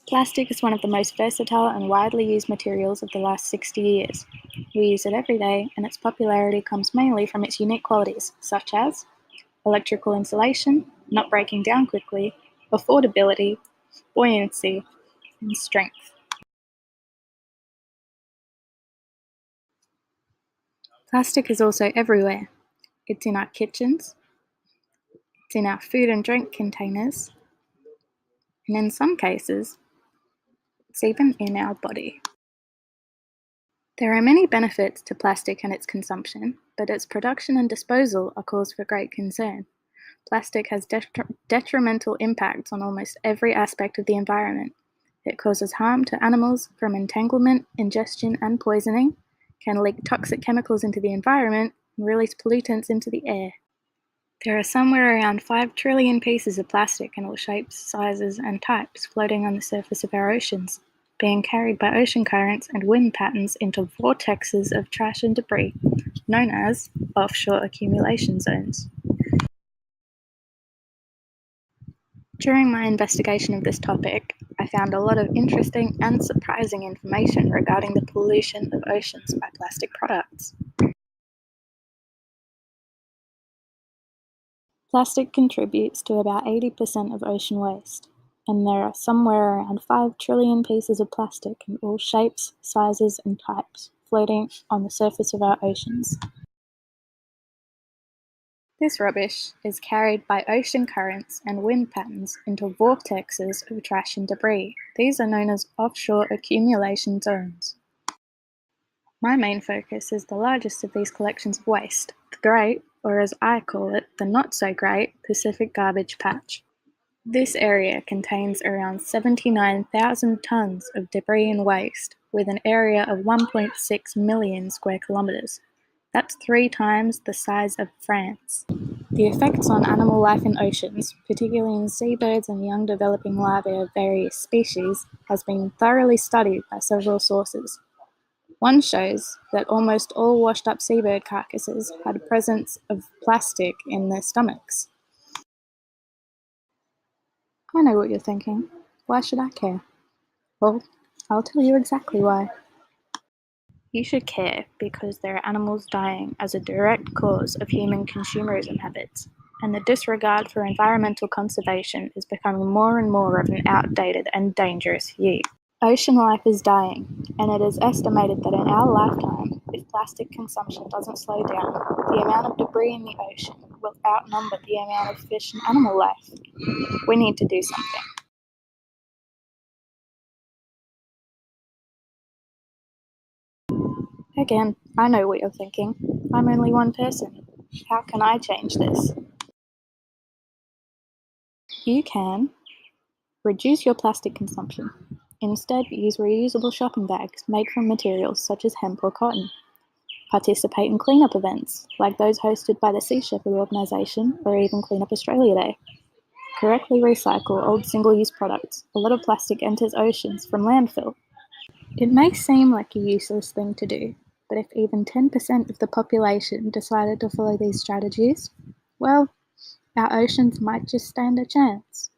Plastic is one of the most versatile and widely used materials of the last 60 years. We use it every day, and its popularity comes mainly from its unique qualities, such as electrical insulation, not breaking down quickly, affordability, buoyancy, and strength. Plastic is also everywhere. It's in our kitchens, it's in our food and drink containers, and in some cases, it's even in our body. There are many benefits to plastic and its consumption, but its production and disposal are cause for great concern. Plastic has detrimental impacts on almost every aspect of the environment. It causes harm to animals from entanglement, ingestion, and poisoning, can leak toxic chemicals into the environment, and release pollutants into the air. There are somewhere around 5 trillion pieces of plastic in all shapes, sizes, and types floating on the surface of our oceans, being carried by ocean currents and wind patterns into vortexes of trash and debris, known as offshore accumulation zones. During my investigation of this topic, I found a lot of interesting and surprising information regarding the pollution of oceans by plastic products. Plastic contributes to about 80% of ocean waste, and there are somewhere around 5 trillion pieces of plastic in all shapes, sizes, and types floating on the surface of our oceans. This rubbish is carried by ocean currents and wind patterns into vortexes of trash and debris. These are known as offshore accumulation zones. My main focus is the largest of these collections of waste, the Great, or as I call it, the not-so-great Pacific Garbage Patch. This area contains around 79,000 tonnes of debris and waste, with an area of 1.6 million square kilometres. That's 3 times the size of France. The effects on animal life in oceans, particularly in seabirds and young developing larvae of various species, has been thoroughly studied by several sources. One shows that almost all washed-up seabird carcasses had a presence of plastic in their stomachs. I know what you're thinking. Why should I care? Well, I'll tell you exactly why. You should care because there are animals dying as a direct cause of human consumerism habits, and the disregard for environmental conservation is becoming more and more of an outdated and dangerous view. Ocean life is dying, and it is estimated that in our lifetime, if plastic consumption doesn't slow down, the amount of debris in the ocean will outnumber the amount of fish and animal life. We need to do something. Again, I know what you're thinking. I'm only one person. How can I change this? You can reduce your plastic consumption. Instead, use reusable shopping bags made from materials such as hemp or cotton. Participate in cleanup events, like those hosted by the Sea Shepherd organisation or even Clean Up Australia Day. Correctly recycle old single-use products. A lot of plastic enters oceans from landfill. It may seem like a useless thing to do, but if even 10% of the population decided to follow these strategies, well, our oceans might just stand a chance.